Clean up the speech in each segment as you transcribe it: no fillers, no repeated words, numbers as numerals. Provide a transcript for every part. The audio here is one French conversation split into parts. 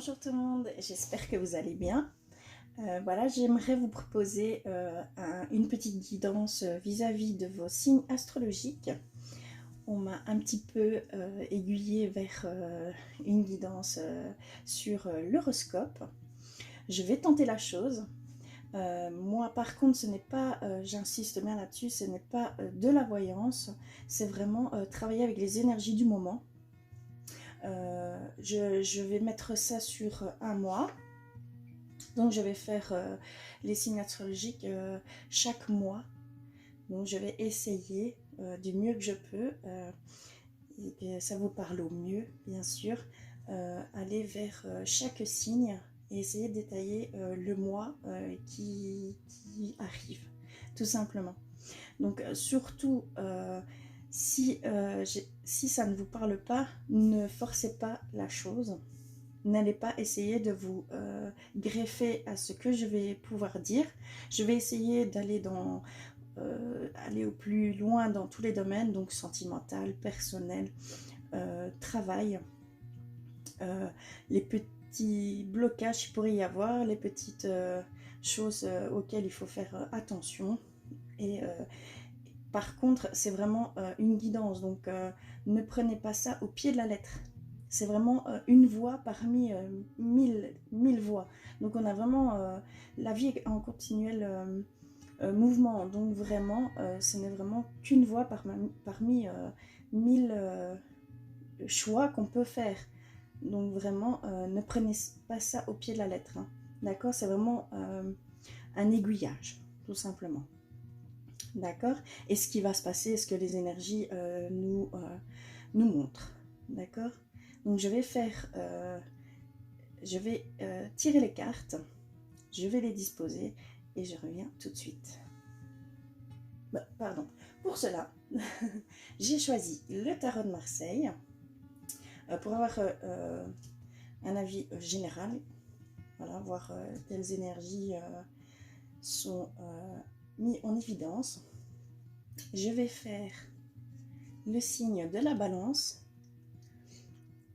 Bonjour tout le monde, j'espère que vous allez bien. Voilà, j'aimerais vous proposer une petite guidance vis-à-vis de vos signes astrologiques. On m'a un petit peu aiguillé vers une guidance sur l'horoscope. Je vais tenter la chose. Moi par contre ce n'est pas, j'insiste bien là-dessus, ce n'est pas de la voyance, c'est vraiment travailler avec les énergies du moment. Je vais mettre ça sur un mois. Donc je vais faire les signes astrologiques chaque mois. Donc je vais essayer du mieux que je peux, et que ça vous parle au mieux bien sûr, aller vers chaque signe et essayer de détailler le mois qui arrive, tout simplement. Donc surtout, si ça ne vous parle pas, ne forcez pas la chose. N'allez pas essayer de vous greffer à ce que je vais pouvoir dire. Je vais essayer d'aller aller au plus loin dans tous les domaines, donc sentimental, personnel, travail, les petits blocages qu'il pourrait y avoir, les petites choses auxquelles il faut faire attention. Et par contre, c'est vraiment une guidance, donc ne prenez pas ça au pied de la lettre. C'est vraiment une voix parmi mille voix. Donc on a vraiment la vie en continuel mouvement. Donc vraiment, ce n'est vraiment qu'une voix parmi mille choix qu'on peut faire. Donc vraiment, ne prenez pas ça au pied de la lettre. Hein. D'accord? C'est vraiment un aiguillage, tout simplement. D'accord? Et ce qui va se passer, est-ce que les énergies nous montrent? D'accord? Donc je vais faire, tirer les cartes, je vais les disposer et je reviens tout de suite. Pardon. Pour cela, j'ai choisi le tarot de Marseille pour avoir un avis général. Voilà, voir quelles énergies sont mises en évidence. Je vais faire le signe de la balance.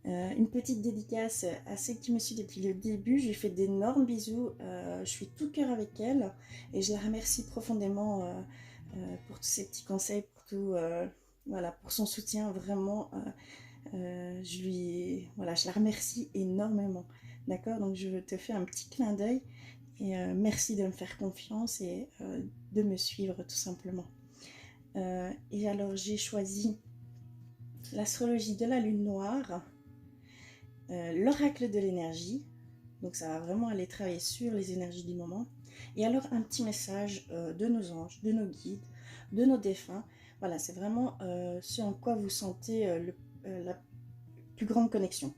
Une petite dédicace à celle qui me suit depuis le début. Je lui fais d'énormes bisous. Je suis tout cœur avec elle et je la remercie profondément pour tous ses petits conseils, pour son soutien. Vraiment, je la remercie énormément. D'accord? Donc je te fais un petit clin d'œil et merci de me faire confiance et de me suivre tout simplement. Et alors j'ai choisi l'astrologie de la lune noire, l'oracle de l'énergie, donc ça va vraiment aller travailler sur les énergies du moment, et alors un petit message de nos anges, de nos guides, de nos défunts. Voilà, c'est vraiment ce en quoi vous sentez la plus grande connexion.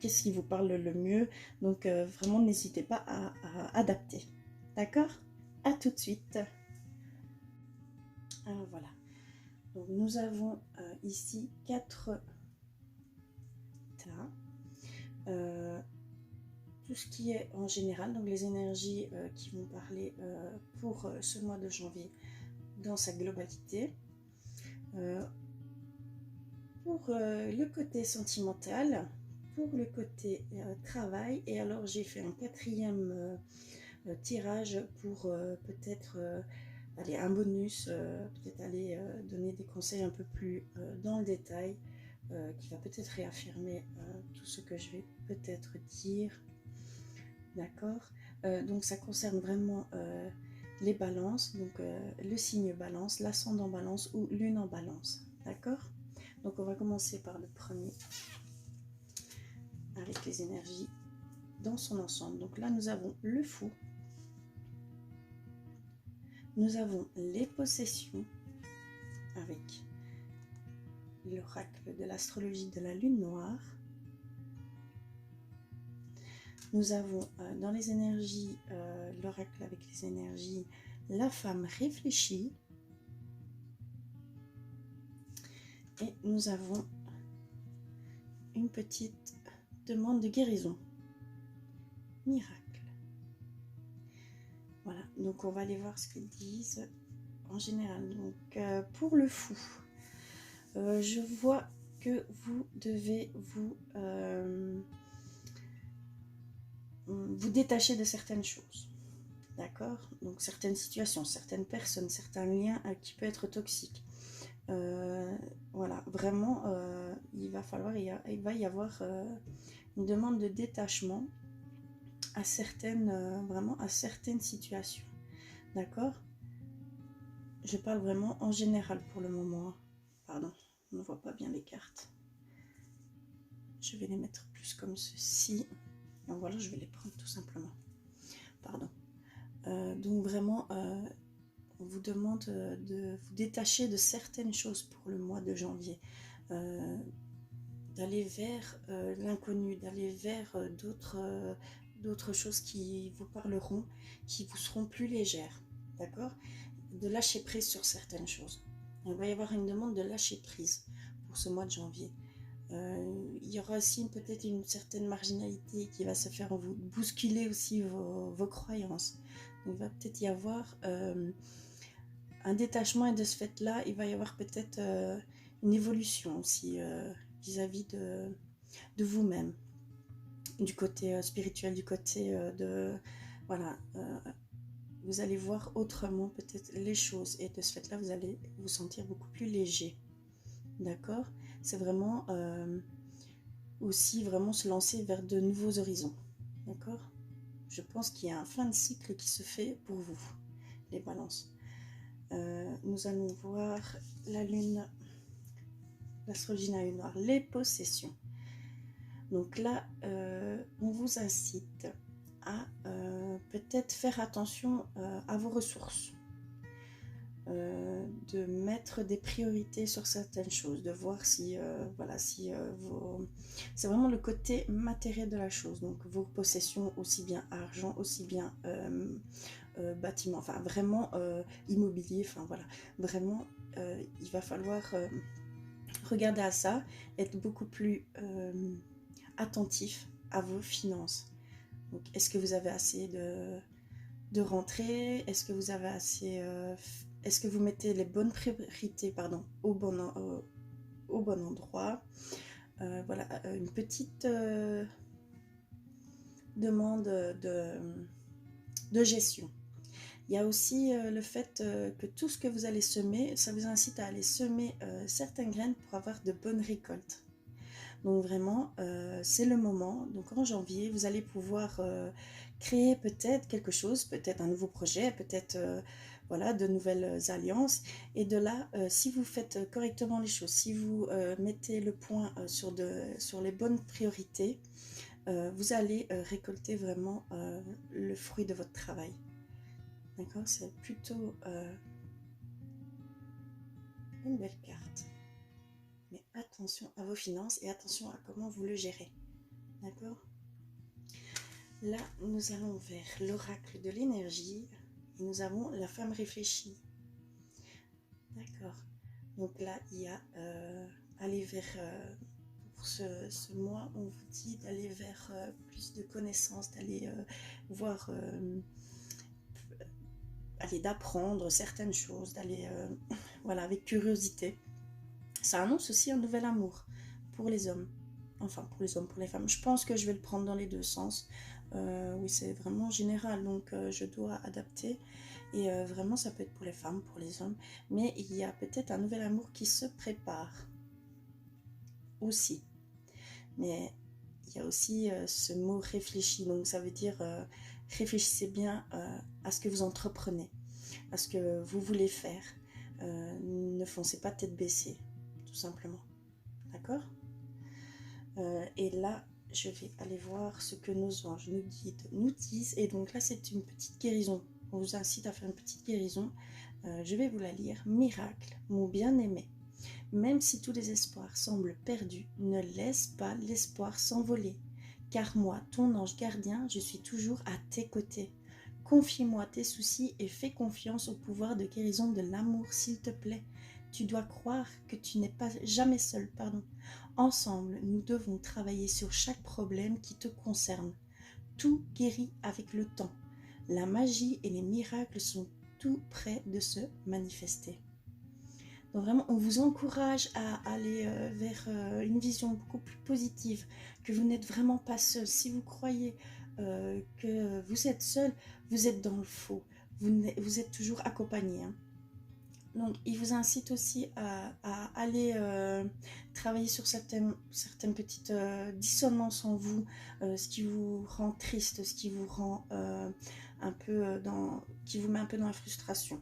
Qu'est-ce qui vous parle le mieux? Donc vraiment n'hésitez pas à adapter. D'accord? À tout de suite. Alors voilà. Donc nous avons ici 4 tas. Tout ce qui est en général, donc les énergies qui vont parler pour ce mois de janvier dans sa globalité. Pour le côté sentimental, pour le côté travail, et alors j'ai fait un quatrième tirage pour peut-être aller un bonus, peut-être aller donner des conseils un peu plus dans le détail, qui va peut-être réaffirmer tout ce que je vais peut-être dire. D'accord? Donc ça concerne vraiment les balances, donc le signe balance, l'ascendant balance ou lune en balance. D'accord? Donc on va commencer par le premier, avec les énergies dans son ensemble. Donc là nous avons le fou, nous avons les possessions avec l'oracle de l'astrologie de la lune noire. Nous avons dans les énergies, l'oracle avec les énergies, la femme réfléchie. Et nous avons une petite demande de guérison. Miracle. Voilà, donc on va aller voir ce qu'ils disent en général. Donc pour le fou, je vois que vous devez vous vous détacher de certaines choses. D'accord? Donc certaines situations, certaines personnes, certains liens qui peuvent être toxiques. Voilà, vraiment, il va y avoir une demande de détachement à certaines, vraiment à certaines situations. D'accord? Je parle vraiment en général pour le moment. Pardon, on ne voit pas bien les cartes. Je vais les mettre plus comme ceci. Donc voilà, je vais les prendre tout simplement. Pardon. Donc vraiment, on vous demande de vous détacher de certaines choses pour le mois de janvier. D'aller vers l'inconnu, d'aller vers d'autres choses qui vous parleront, qui vous seront plus légères. D'accord? De lâcher prise sur certaines choses. Il va y avoir une demande de lâcher prise pour ce mois de janvier. Il y aura aussi peut-être une certaine marginalité qui va se faire en vous bousculer aussi vos croyances. Donc, il va peut-être y avoir un détachement, et de ce fait-là, il va y avoir peut-être une évolution aussi vis-à-vis de vous-même, du côté spirituel, du côté de... Voilà, vous allez voir autrement peut-être les choses, et de ce fait-là, vous allez vous sentir beaucoup plus léger. D'accord? C'est vraiment aussi vraiment se lancer vers de nouveaux horizons. D'accord? Je pense qu'il y a un fin de cycle qui se fait pour vous, les balances. Nous allons voir la lune, l'astrologie na lune noire, les possessions. Donc là, on vous incite à peut-être faire attention à vos ressources. De mettre des priorités sur certaines choses, de voir si, voilà, si c'est vraiment le côté matériel de la chose, donc vos possessions, aussi bien argent, aussi bien bâtiment, enfin vraiment immobilier, enfin voilà, vraiment il va falloir regarder à ça, être beaucoup plus attentif à vos finances. Donc est-ce que vous avez assez de rentrée? Est-ce que vous avez assez... est-ce que vous mettez les bonnes priorités au bon endroit? Voilà, une petite demande de gestion. Il y a aussi le fait que tout ce que vous allez semer, ça vous incite à aller semer certaines graines pour avoir de bonnes récoltes. Donc vraiment, c'est le moment. Donc en janvier, vous allez pouvoir créer peut-être quelque chose, peut-être un nouveau projet, peut-être voilà, de nouvelles alliances. Et de là, si vous faites correctement les choses, si vous mettez le point sur les bonnes priorités, vous allez récolter vraiment le fruit de votre travail. D'accord? C'est plutôt une belle carte. Mais attention à vos finances et attention à comment vous le gérez. D'accord? Là, nous allons vers l'oracle de l'énergie et nous avons la femme réfléchie. D'accord? Donc là, il y a aller vers... pour ce mois, on vous dit d'aller vers plus de connaissances, d'aller voir... aller d'apprendre certaines choses, d'aller voilà, avec curiosité. Ça annonce aussi un nouvel amour pour les hommes. Enfin, pour les hommes, pour les femmes. Je pense que je vais le prendre dans les deux sens. Oui, c'est vraiment général, donc je dois adapter. Et vraiment, ça peut être pour les femmes, pour les hommes. Mais il y a peut-être un nouvel amour qui se prépare aussi. Mais il y a aussi ce mot réfléchi. Donc ça veut dire réfléchissez bien à ce que vous entreprenez, à ce que vous voulez faire. Ne foncez pas tête baissée, tout simplement. D'accord? Et là, je vais aller voir ce que nos anges, nos guides nous disent. Et donc là, c'est une petite guérison. On vous incite à faire une petite guérison. Je vais vous la lire. Miracle, mon bien-aimé. Même si tous les espoirs semblent perdus, ne laisse pas l'espoir s'envoler. Car moi, ton ange gardien, je suis toujours à tes côtés. Confie-moi tes soucis et fais confiance au pouvoir de guérison de l'amour, s'il te plaît. Tu dois croire que tu n'es pas jamais seul, Ensemble, nous devons travailler sur chaque problème qui te concerne. Tout guérit avec le temps. La magie et les miracles sont tout près de se manifester. Donc vraiment, on vous encourage à aller vers une vision beaucoup plus positive, que vous n'êtes vraiment pas seul. Si vous croyez que vous êtes seul, vous êtes dans le faux. Vous êtes toujours accompagné. Hein. Donc, il vous incite aussi à aller travailler sur certaines petites dissonances en vous, ce qui vous rend triste, ce qui vous rend un peu qui vous met un peu dans la frustration.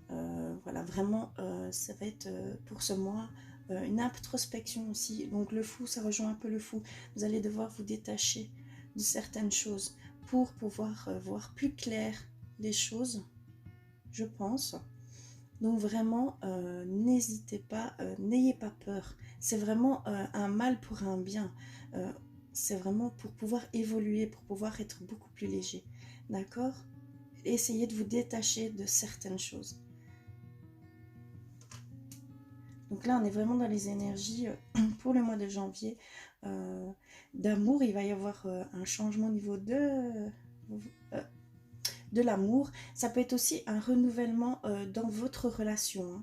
Voilà, vraiment, ça va être pour ce mois une introspection aussi. Donc, le fou, ça rejoint un peu le fou. Vous allez devoir vous détacher de certaines choses pour pouvoir voir plus clair les choses, je pense. Donc vraiment, n'hésitez pas, n'ayez pas peur. C'est vraiment un mal pour un bien. C'est vraiment pour pouvoir évoluer, pour pouvoir être beaucoup plus léger. D'accord? Essayez de vous détacher de certaines choses. Donc là, on est vraiment dans les énergies pour le mois de janvier. D'amour, il va y avoir un changement au niveau de l'amour. Ça peut être aussi un renouvellement dans votre relation.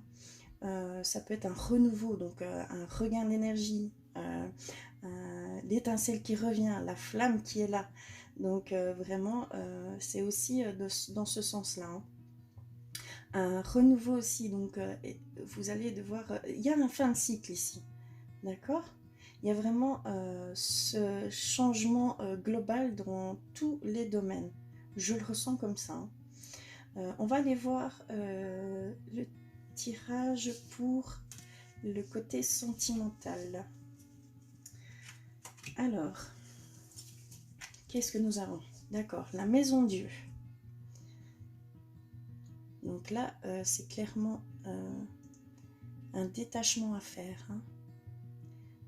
Hein. Ça peut être un renouveau, donc un regain d'énergie, l'étincelle qui revient, la flamme qui est là. Donc vraiment, c'est aussi dans ce sens-là. Hein. Un renouveau aussi, donc vous allez devoir... il y a un fin de cycle ici, d'accord? Il y a vraiment ce changement global dans tous les domaines. Je le ressens comme ça. Hein. On va aller voir le tirage pour le côté sentimental. Alors, qu'est-ce que nous avons? D'accord, la maison Dieu. Donc là, c'est clairement un détachement à faire. Hein.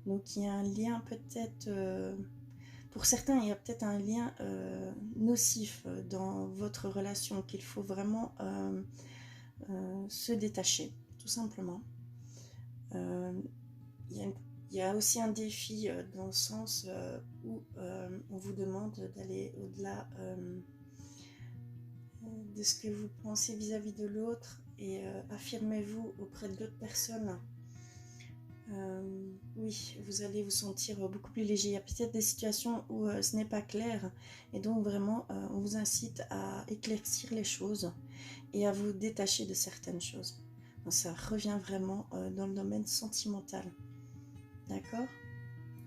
Donc il y a un lien peut-être... pour certains, il y a peut-être un lien nocif dans votre relation qu'il faut vraiment se détacher, tout simplement. Il y a aussi un défi dans le sens où on vous demande d'aller au-delà de ce que vous pensez vis-à-vis de l'autre et affirmez-vous auprès de l'autre personne. Oui, vous allez vous sentir beaucoup plus léger. Il y a peut-être des situations où ce n'est pas clair et donc vraiment on vous incite à éclaircir les choses et à vous détacher de certaines choses. Donc, ça revient vraiment dans le domaine sentimental, d'accord?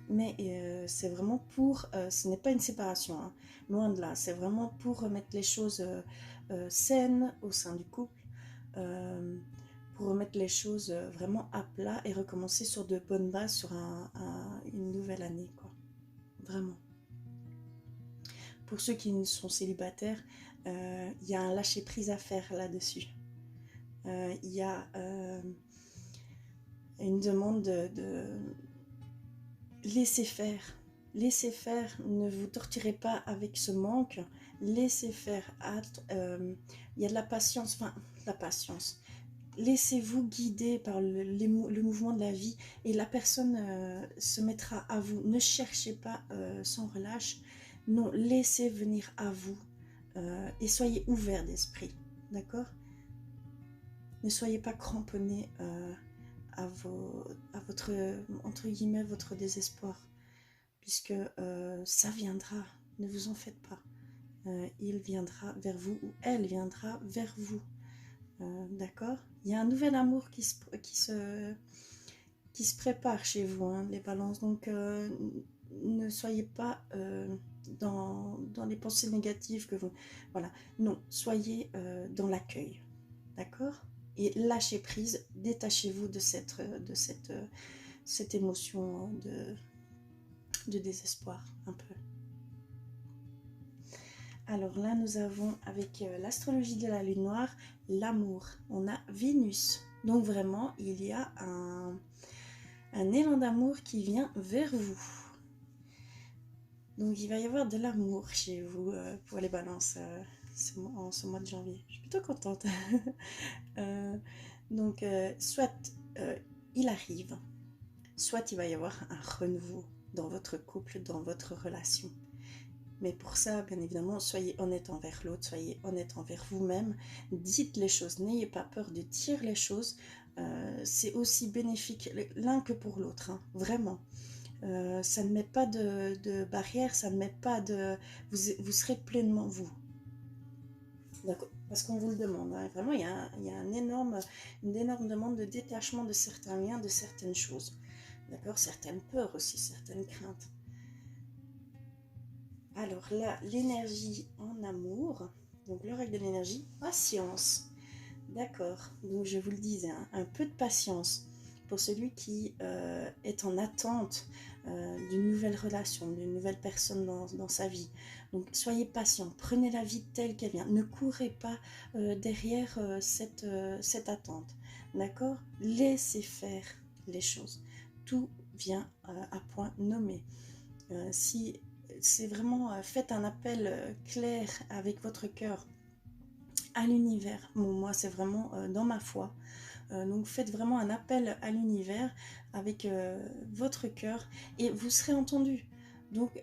Mais c'est vraiment pour, ce n'est pas une séparation, hein, loin de là, c'est vraiment pour remettre les choses saines au sein du couple, pour remettre les choses vraiment à plat et recommencer sur de bonnes bases sur une nouvelle année, quoi. Vraiment. Pour ceux qui sont célibataires, il y a un lâcher-prise à faire là-dessus. Il y a une demande de laisser faire. Laissez faire, ne vous torturez pas avec ce manque. Laissez faire. Il y a de la patience, enfin, la patience. Laissez-vous guider par le mouvement de la vie et la personne se mettra à vous. Ne cherchez pas sans relâche. Non, laissez venir à vous et soyez ouverts d'esprit. D'accord? Ne soyez pas cramponnés à votre, entre guillemets, votre désespoir. Puisque ça viendra. Ne vous en faites pas. Il viendra vers vous ou elle viendra vers vous. D'accord? Il y a un nouvel amour qui se prépare chez vous, hein, les balances. Donc, ne soyez pas dans les pensées négatives que vous... Voilà. Non, soyez dans l'accueil. D'accord? Et lâchez prise, détachez-vous de cette émotion de désespoir, un peu. Alors là, nous avons avec l'astrologie de la lune noire, l'amour. On a Vénus. Donc vraiment, il y a un élan d'amour qui vient vers vous. Donc il va y avoir de l'amour chez vous pour les balances en ce mois de janvier. Je suis plutôt contente. Donc soit il arrive, soit il va y avoir un renouveau dans votre couple, dans votre relation. Mais pour ça, bien évidemment, soyez honnête envers l'autre, soyez honnête envers vous-même, dites les choses, n'ayez pas peur de dire les choses, c'est aussi bénéfique l'un que pour l'autre, hein, vraiment. Ça ne met pas de barrière, ça ne met pas de... Vous serez pleinement vous. D'accord. Parce qu'on vous le demande. Hein. Vraiment, il y a une énorme demande de détachement de certains liens, de certaines choses. D'accord. Certaines peurs aussi, certaines craintes. Alors là, l'énergie en amour. Donc le règle de l'énergie, patience. D'accord. Donc je vous le disais, hein, un peu de patience pour celui qui est en attente d'une nouvelle relation, d'une nouvelle personne dans sa vie. Donc soyez patient, prenez la vie telle qu'elle vient. Ne courez pas derrière cette attente. D'accord. Laissez faire les choses. Tout vient à point nommé. Si c'est vraiment, faites un appel clair avec votre cœur à l'univers. Bon, moi, c'est vraiment dans ma foi. Donc, faites vraiment un appel à l'univers avec votre cœur et vous serez entendu. Donc,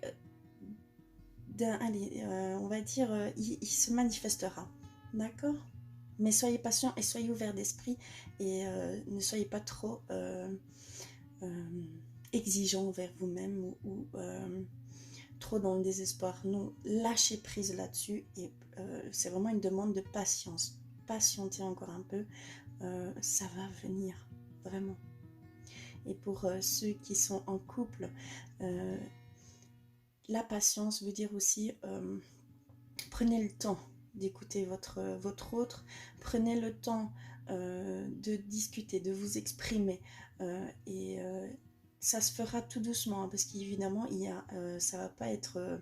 allez, on va dire, il se manifestera. D'accord. Mais soyez patient et soyez ouvert d'esprit et ne soyez pas trop exigeant envers vous-même ou trop dans le désespoir. Non, lâchez prise là-dessus et c'est vraiment une demande de patience. Patientez encore un peu, ça va venir, vraiment. Et pour ceux qui sont en couple, la patience veut dire aussi prenez le temps d'écouter votre autre, prenez le temps de discuter, de vous exprimer et ça se fera tout doucement hein, parce qu'évidemment ça va pas être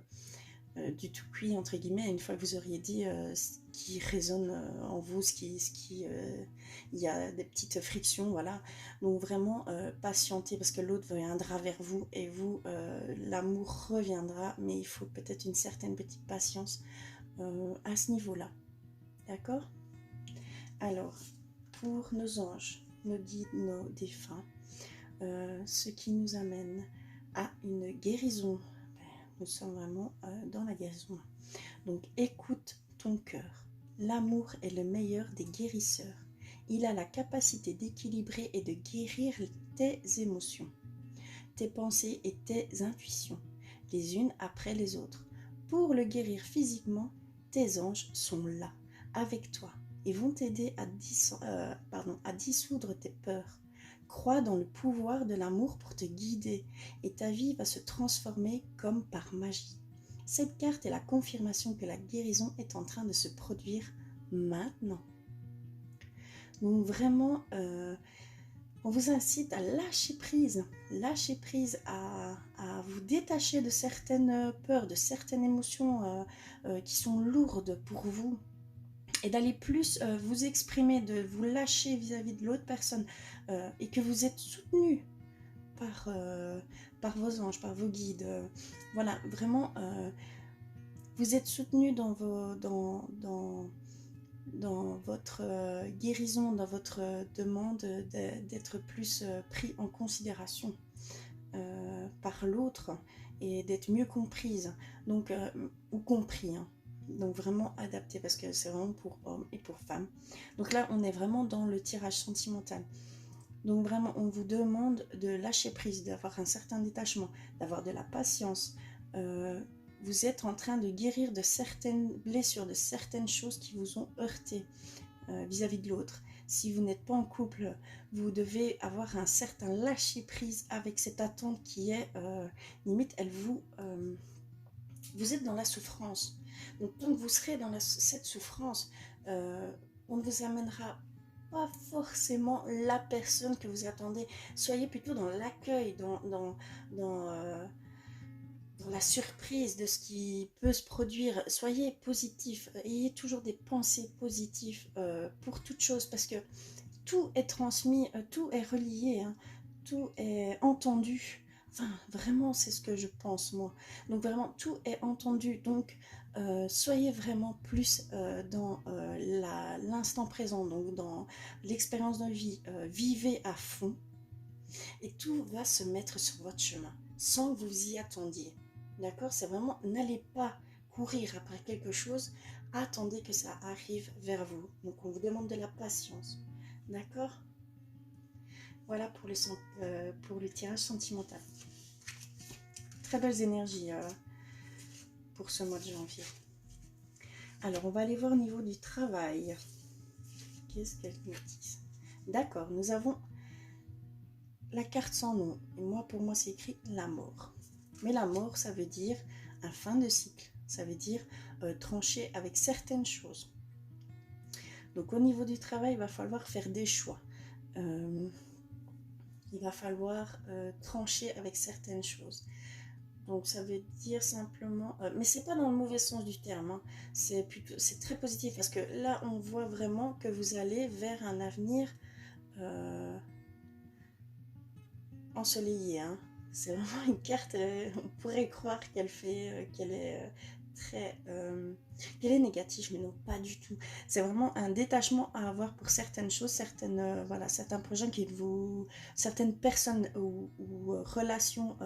du tout cuit entre guillemets une fois que vous auriez dit ce qui résonne en vous, il y a des petites frictions, voilà. Donc vraiment patienter parce que l'autre viendra vers vous et vous l'amour reviendra, mais il faut peut-être une certaine petite patience à ce niveau-là, d'accord. Alors pour nos anges, nos guides, nos défunts, ce qui nous amène à une guérison. Nous sommes vraiment dans la guérison. Donc écoute ton cœur. L'amour est le meilleur des guérisseurs. Il a la capacité d'équilibrer et de guérir tes émotions, tes pensées et tes intuitions, les unes après les autres. Pour le guérir physiquement, tes anges sont là, avec toi, et vont t'aider à dissoudre tes peurs. Crois dans le pouvoir de l'amour pour te guider et ta vie va se transformer comme par magie. Cette carte est la confirmation que la guérison est en train de se produire maintenant. Donc vraiment, on vous incite à lâcher prise à vous détacher de certaines peurs, de certaines émotions qui sont lourdes pour vous. Et d'aller plus vous exprimer, de vous lâcher vis-à-vis de l'autre personne et que vous êtes soutenu par vos anges, par vos guides. Voilà, vraiment, vous êtes soutenu dans votre guérison, dans votre demande d'être plus pris en considération par l'autre et d'être mieux comprise, donc, ou compris. Hein. Donc vraiment adapté parce que c'est vraiment pour hommes et pour femmes. Donc là on est vraiment dans le tirage sentimental. Donc vraiment on vous demande de lâcher prise, d'avoir un certain détachement, d'avoir de la patience. Vous êtes en train de guérir de certaines blessures, de certaines choses qui vous ont heurté vis-à-vis de l'autre. Si vous n'êtes pas en couple, vous devez avoir un certain lâcher prise avec cette attente qui est limite, vous êtes dans la souffrance. Donc tant que vous serez dans cette souffrance, on ne vous amènera pas forcément la personne que vous attendez. Soyez plutôt dans l'accueil, dans la surprise de ce qui peut se produire. Soyez positif, ayez toujours des pensées positives pour toute chose parce que tout est transmis, tout est relié, hein, tout est entendu. Enfin, vraiment, c'est ce que je pense, moi. Donc, vraiment, tout est entendu. Donc, soyez vraiment plus dans l'instant présent, donc dans l'expérience de vie. Vivez à fond et tout va se mettre sur votre chemin sans que vous y attendiez. D'accord? C'est vraiment, n'allez pas courir après quelque chose, attendez que ça arrive vers vous. Donc, on vous demande de la patience. D'accord? Voilà pour le tirage sentimental. très belles énergies pour ce mois de janvier. Alors, on va aller voir au niveau du travail. Qu'est-ce qu'elle nous dit? D'accord, nous avons la carte sans nom. Et moi, pour moi, c'est écrit la mort. Mais la mort, ça veut dire un fin de cycle. Ça veut dire trancher avec certaines choses. Donc, au niveau du travail, il va falloir faire des choix. Il va falloir trancher avec certaines choses. Donc ça veut dire simplement, mais c'est pas dans le mauvais sens du terme, hein. C'est très positif parce que là on voit vraiment que vous allez vers un avenir ensoleillé, hein. C'est vraiment une carte, on pourrait croire qu'elle fait, qu'elle est très, qu'elle est négative, mais non, pas du tout. C'est vraiment un détachement à avoir pour certaines choses, certaines, voilà, certains projets certaines personnes ou relations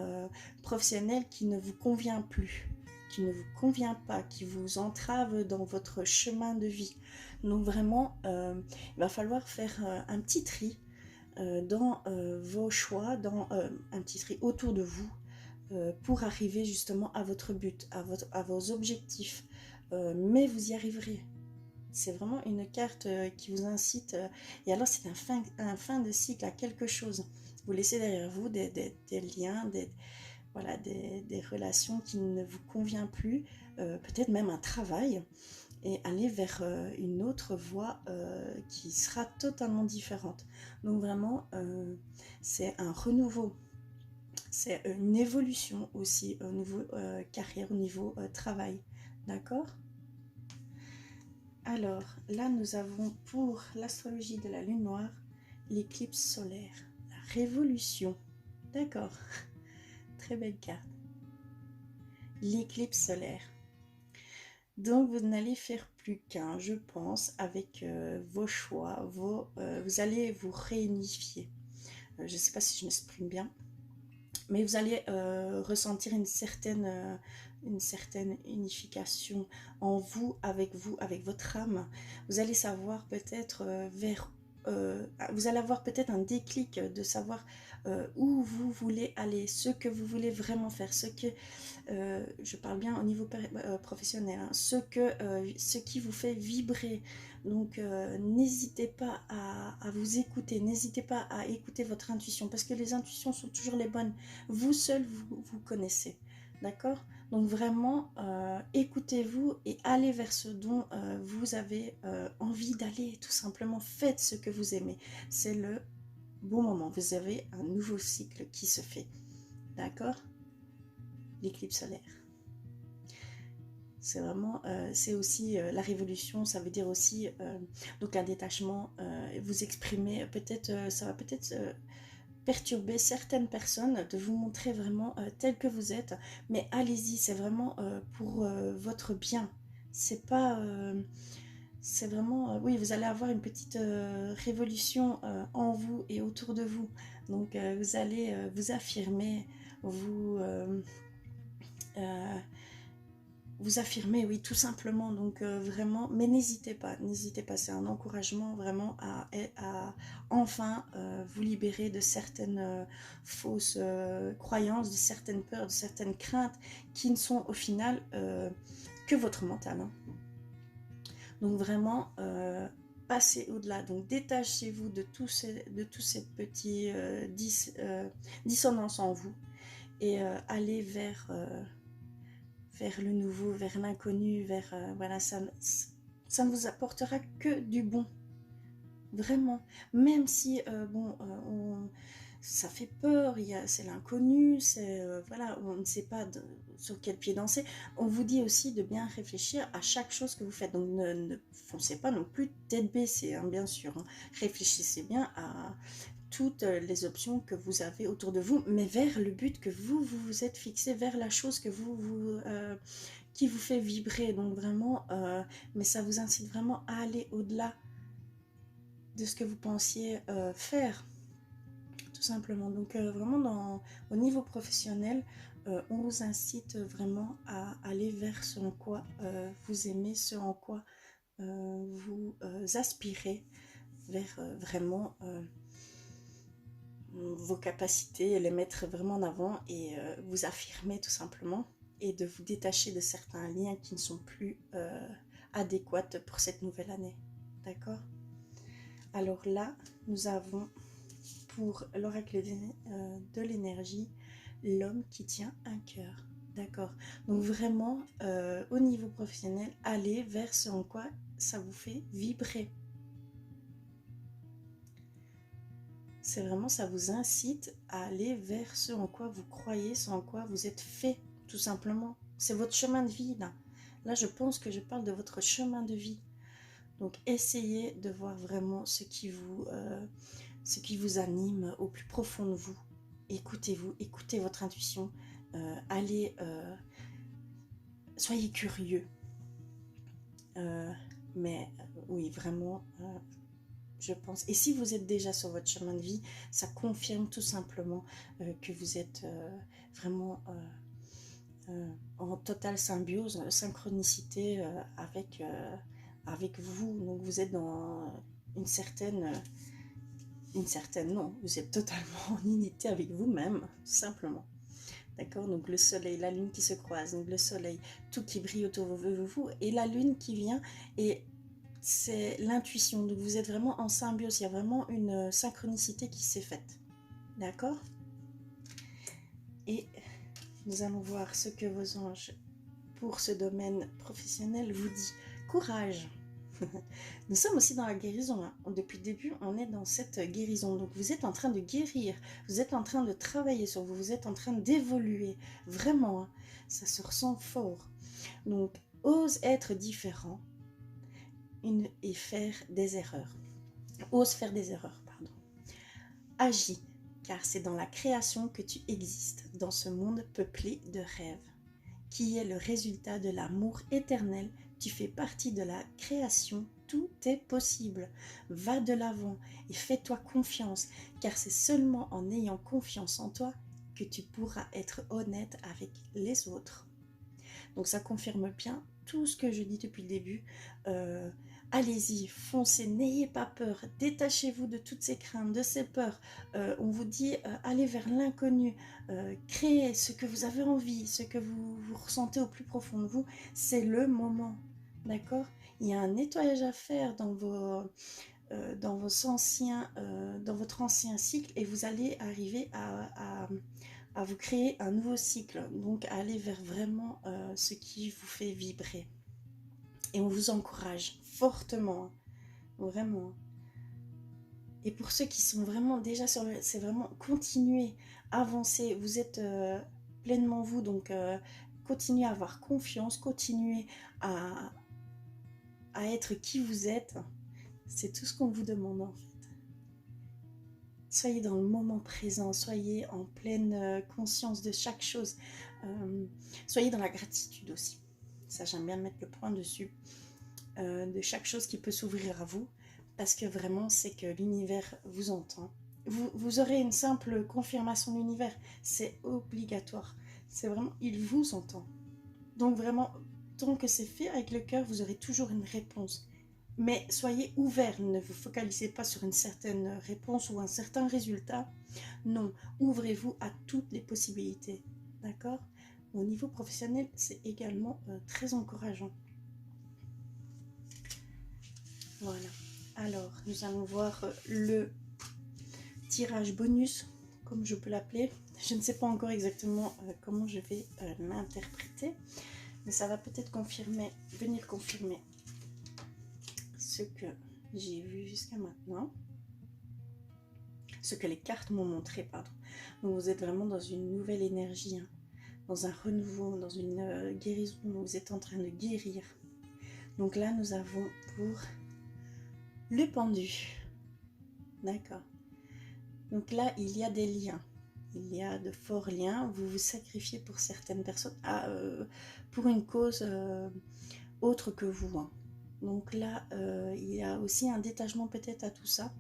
professionnelles qui ne vous convient plus, qui ne vous convient pas, qui vous entrave dans votre chemin de vie. Donc vraiment, il va falloir faire un petit tri dans vos choix, dans un petit tri autour de vous pour arriver justement à votre but, à vos objectifs. Mais vous y arriverez. C'est vraiment une carte qui vous incite. Et alors, c'est un fin de cycle à quelque chose. Vous laissez derrière vous des liens, voilà, des relations qui ne vous conviennent plus, peut-être même un travail, et aller vers une autre voie qui sera totalement différente. Donc vraiment, c'est un renouveau, c'est une évolution aussi au niveau carrière, au niveau travail. D'accord? Alors, là, nous avons pour l'astrologie de la lune noire, l'éclipse solaire, la révolution. D'accord? Très belle carte. L'éclipse solaire. Donc, vous n'allez faire plus qu'un, je pense, avec vos choix, vous allez vous réunifier. Je ne sais pas si je m'exprime bien, mais vous allez ressentir une certaine unification en vous, avec votre âme. Vous allez savoir peut-être vous allez avoir peut-être un déclic de savoir où vous voulez aller, ce que vous voulez vraiment faire, je parle bien au niveau professionnel, hein, ce qui vous fait vibrer. Donc n'hésitez pas à vous écouter, n'hésitez pas à écouter votre intuition, parce que les intuitions sont toujours les bonnes. Vous seul, vous connaissez, d'accord? Donc vraiment, écoutez-vous et allez vers ce dont vous avez envie d'aller, tout simplement. Faites ce que vous aimez. C'est le bon moment. Vous avez un nouveau cycle qui se fait, d'accord? L'éclipse solaire. C'est vraiment, c'est aussi la révolution, ça veut dire aussi donc un détachement, vous exprimer, peut-être, ça va peut-être perturber certaines personnes, de vous montrer vraiment tel que vous êtes, mais allez-y, c'est vraiment pour votre bien. C'est pas, c'est vraiment, oui, vous allez avoir une petite révolution en vous et autour de vous. Donc vous allez vous affirmer, vous affirmer, oui, tout simplement. Donc vraiment, mais n'hésitez pas, c'est un encouragement vraiment à enfin vous libérer de certaines fausses croyances, de certaines peurs, de certaines craintes qui ne sont au final que votre mental, hein. Donc vraiment, passez au-delà, donc détachez-vous de tous ces petits dissonances en vous et allez vers le nouveau, vers l'inconnu, vers voilà, ça ne vous apportera que du bon, vraiment. Même si ça fait peur, c'est l'inconnu, c'est voilà, on ne sait pas sur quel pied danser. On vous dit aussi de bien réfléchir à chaque chose que vous faites. Donc ne foncez pas non plus tête baissée, hein, bien sûr, hein. Réfléchissez bien à toutes les options que vous avez autour de vous, mais vers le but que vous êtes fixé, vers la chose que qui vous fait vibrer. Donc vraiment, mais ça vous incite vraiment à aller au-delà de ce que vous pensiez faire, tout simplement. Donc vraiment, au niveau professionnel, on vous incite vraiment à aller vers ce en quoi vous aimez, ce en quoi vous aspirez, vers vraiment vos capacités, les mettre vraiment en avant et vous affirmer tout simplement et de vous détacher de certains liens qui ne sont plus adéquats pour cette nouvelle année. D'accord? Alors là, nous avons pour l'oracle de l'énergie, l'homme qui tient un cœur. D'accord? Donc vraiment, au niveau professionnel, allez vers ce en quoi ça vous fait vibrer. C'est vraiment, ça vous incite à aller vers ce en quoi vous croyez, ce en quoi vous êtes fait, tout simplement. C'est votre chemin de vie, là. Là, je pense que je parle de votre chemin de vie. Donc, essayez de voir vraiment ce qui vous anime au plus profond de vous. Écoutez-vous, écoutez votre intuition. Soyez curieux. Oui, vraiment... je pense. Et si vous êtes déjà sur votre chemin de vie, ça confirme tout simplement que vous êtes vraiment en totale symbiose, synchronicité avec vous. Donc vous êtes dans une certaine non, vous êtes totalement en unité avec vous-même, tout simplement. D'accord? Donc le soleil, la lune qui se croisent, donc le soleil, tout qui brille autour de vous, et la lune qui vient, et c'est l'intuition. Donc vous êtes vraiment en symbiose, il y a vraiment une synchronicité qui s'est faite. D'accord? Et nous allons voir ce que vos anges, pour ce domaine professionnel, vous dit. Courage! Nous sommes aussi dans la guérison. Hein. Depuis le début, on est dans cette guérison. Donc vous êtes en train de guérir, vous êtes en train de travailler sur vous, vous êtes en train d'évoluer. Vraiment, hein, ça se ressent fort. Donc, ose être différent et faire des erreurs. Ose faire des erreurs, pardon. Agis, car c'est dans la création que tu existes, dans ce monde peuplé de rêves, qui est le résultat de l'amour éternel. Tu fais partie de la création, tout est possible. Va de l'avant et fais-toi confiance, car c'est seulement en ayant confiance en toi que tu pourras être honnête avec les autres. Donc ça confirme bien tout ce que je dis depuis le début. Allez-y, foncez, n'ayez pas peur, détachez-vous de toutes ces craintes, de ces peurs. On vous dit, allez vers l'inconnu, créez ce que vous avez envie, ce que vous ressentez au plus profond de vous, c'est le moment, d'accord? Il y a un nettoyage à faire dans votre ancien cycle et vous allez arriver à vous créer un nouveau cycle, donc à aller vers vraiment ce qui vous fait vibrer. Et on vous encourage fortement, vraiment. Et pour ceux qui sont vraiment déjà sur le... C'est vraiment continuer, avancer. Vous êtes pleinement vous, donc continuez à avoir confiance, continuez à être qui vous êtes. C'est tout ce qu'on vous demande en fait. Soyez dans le moment présent, soyez en pleine conscience de chaque chose. Soyez dans la gratitude aussi. Ça, j'aime bien mettre le point dessus. De chaque chose qui peut s'ouvrir à vous. Parce que vraiment, c'est que l'univers vous entend. Vous aurez une simple confirmation de l'univers. C'est obligatoire. C'est vraiment, il vous entend. Donc vraiment, tant que c'est fait avec le cœur, vous aurez toujours une réponse. Mais soyez ouverts, ne vous focalisez pas sur une certaine réponse ou un certain résultat. Non, ouvrez-vous à toutes les possibilités. D'accord? Au niveau professionnel, c'est également très encourageant. Voilà. Alors, nous allons voir le tirage bonus, comme je peux l'appeler. Je ne sais pas encore exactement comment je vais l'interpréter, mais ça va peut-être venir confirmer ce que j'ai vu jusqu'à maintenant, ce que les cartes m'ont montré, pardon. Donc vous êtes vraiment dans une nouvelle énergie, hein, dans un renouveau, dans une guérison, vous êtes en train de guérir. Donc là, nous avons pour le pendu. D'accord. Donc là, il y a des liens. Il y a de forts liens. Vous vous sacrifiez pour certaines personnes, pour une cause autre que vous. Hein. Donc là, il y a aussi un détachement peut-être à tout ça.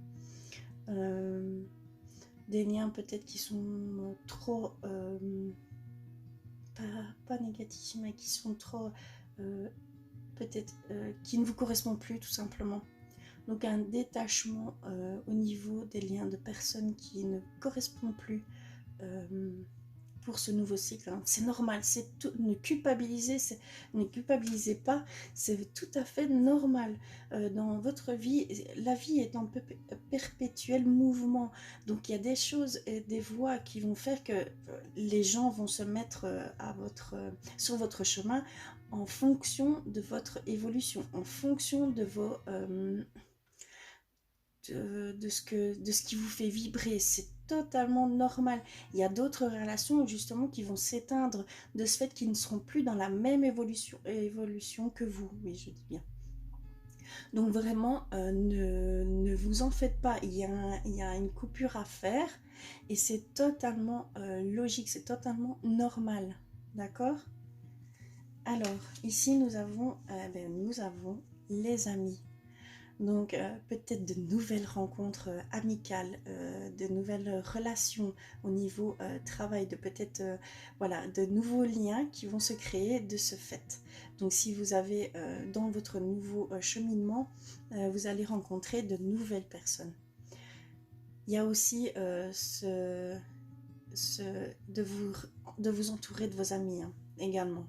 Des liens peut-être qui sont trop... pas négatifs, mais qui sont trop... peut-être qui ne vous correspondent plus tout simplement. Donc un détachement au niveau des liens de personnes qui ne correspondent plus pour ce nouveau cycle. Hein. C'est normal, c'est tout, ne culpabilisez pas, c'est tout à fait normal. Dans votre vie, la vie est en perpétuel mouvement, donc il y a des choses et des voies qui vont faire que les gens vont se mettre sur votre chemin en fonction de votre évolution, en fonction de vos... de ce qui vous fait vibrer, c'est totalement normal. Il y a d'autres relations justement qui vont s'éteindre de ce fait qu'ils ne seront plus dans la même évolution que vous, oui je dis bien. Donc vraiment ne vous en faites pas, il y a une coupure à faire et c'est totalement logique, c'est totalement normal, d'accord? Alors ici nous avons les amis. Donc peut-être de nouvelles rencontres amicales, de nouvelles relations au niveau travail, de peut-être voilà, de nouveaux liens qui vont se créer de ce fait. Donc si vous avez dans votre nouveau cheminement, vous allez rencontrer de nouvelles personnes. Il y a aussi de vous entourer de vos amis hein, également,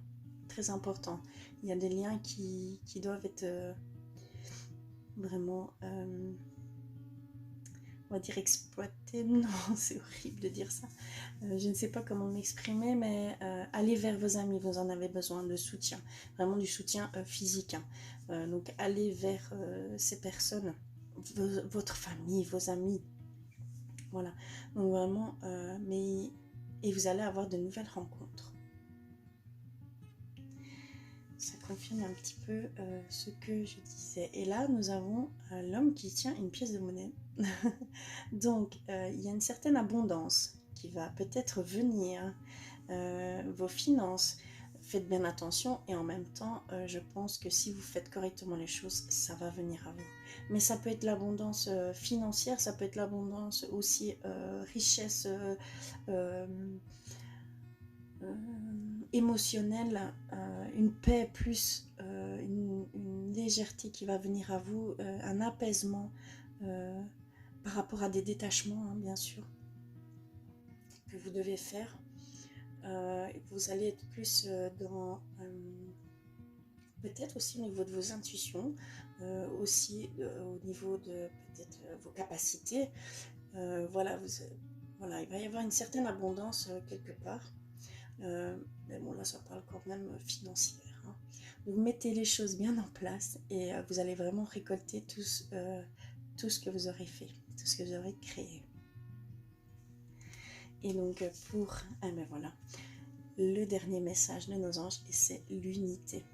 très important. Il y a des liens qui doivent être... vraiment, on va dire exploiter, non, c'est horrible de dire ça, je ne sais pas comment m'exprimer, mais allez vers vos amis, vous en avez besoin de soutien, vraiment du soutien physique, hein. Donc allez vers ces personnes, votre famille, vos amis, voilà, donc vraiment, et vous allez avoir de nouvelles rencontres. Ça confirme un petit peu ce que je disais. Et là, nous avons l'homme qui tient une pièce de monnaie. Donc, il y a une certaine abondance qui va peut-être venir. Vos finances, faites bien attention. Et en même temps, je pense que si vous faites correctement les choses, ça va venir à vous. Mais ça peut être l'abondance financière, ça peut être l'abondance aussi richesse émotionnelle, une paix plus, une légèreté qui va venir à vous, un apaisement par rapport à des détachements, hein, bien sûr, que vous devez faire. Vous allez être plus dans... peut-être aussi au niveau de vos intuitions, aussi au niveau de peut-être vos capacités. Voilà, voilà, il va y avoir une certaine abondance quelque part. Mais bon là ça parle quand même financière hein. Donc mettez les choses bien en place et vous allez vraiment récolter tout ce que vous aurez fait, tout ce que vous aurez créé. Et donc pour voilà, le dernier message de nos anges, et c'est l'unité.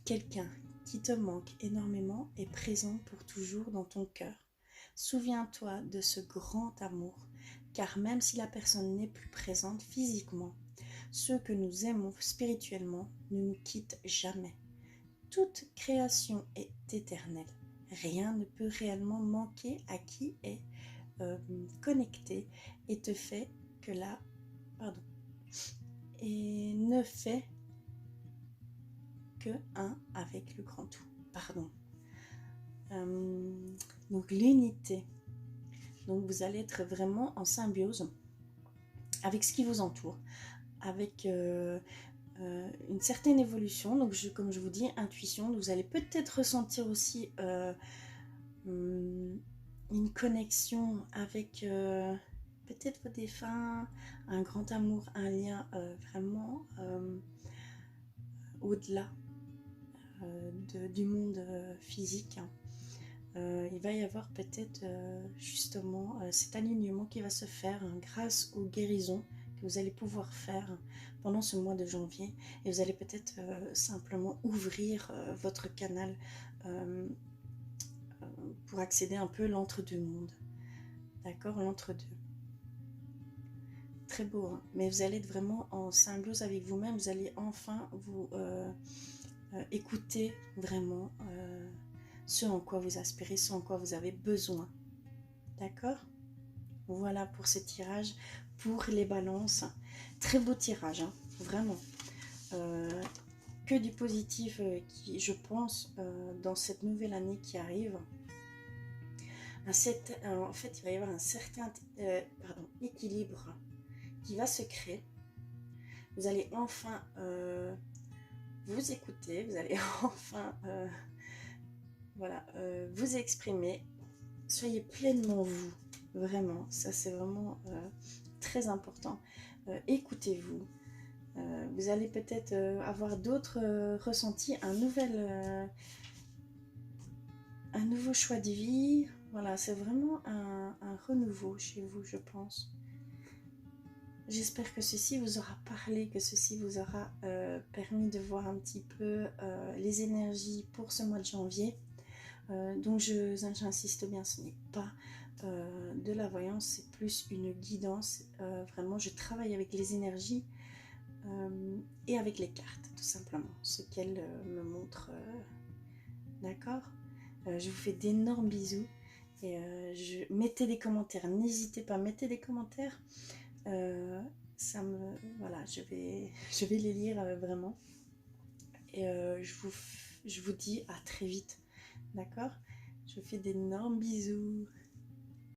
Quelqu'un qui te manque énormément est présent pour toujours dans ton cœur. Souviens-toi de ce grand amour, car même si la personne n'est plus présente physiquement, ceux que nous aimons spirituellement ne nous quittent jamais. Toute création est éternelle. Rien ne peut réellement manquer à qui est connecté et te fait que la... Pardon. Et ne fait que un avec le grand tout. Pardon. Donc l'unité. Donc vous allez être vraiment en symbiose avec ce qui vous entoure, avec une certaine évolution. Donc comme je vous dis, intuition. Vous allez peut-être ressentir aussi une connexion avec peut-être vos défunts, un grand amour, un lien vraiment au-delà du monde physique. Il va y avoir peut-être justement cet alignement qui va se faire grâce aux guérisons que vous allez pouvoir faire pendant ce mois de janvier, et vous allez peut-être simplement ouvrir votre canal pour accéder un peu l'entre-deux mondes, d'accord, l'entre-deux. Très beau, hein, mais vous allez être vraiment en symbiose avec vous-même, vous allez enfin vous écouter vraiment ce en quoi vous aspirez, ce en quoi vous avez besoin. D'accord? Voilà pour ce tirage pour les balances. Très beau tirage, hein, vraiment. que du positif qui, je pense, dans cette nouvelle année qui arrive. En fait, il va y avoir un certain équilibre qui va se créer. Vous allez enfin vous écouter, vous allez enfin vous exprimer. Soyez pleinement vous, vraiment, ça c'est vraiment très important. Écoutez-vous. Vous allez peut-être avoir d'autres ressentis, un nouveau choix de vie. Voilà, c'est vraiment un renouveau chez vous, je pense. J'espère que ceci vous aura parlé, que ceci vous aura permis de voir un petit peu les énergies pour ce mois de janvier. Donc j'insiste bien, ce n'est pas de la voyance, c'est plus une guidance. Vraiment, je travaille avec les énergies et avec les cartes, tout simplement, ce qu'elles me montrent. D'accord. Je vous fais d'énormes bisous et mettez des commentaires, n'hésitez pas, mettez des commentaires. Voilà, je vais les lire vraiment. Et je vous dis à très vite. D'accord. Je vous fais d'énormes bisous.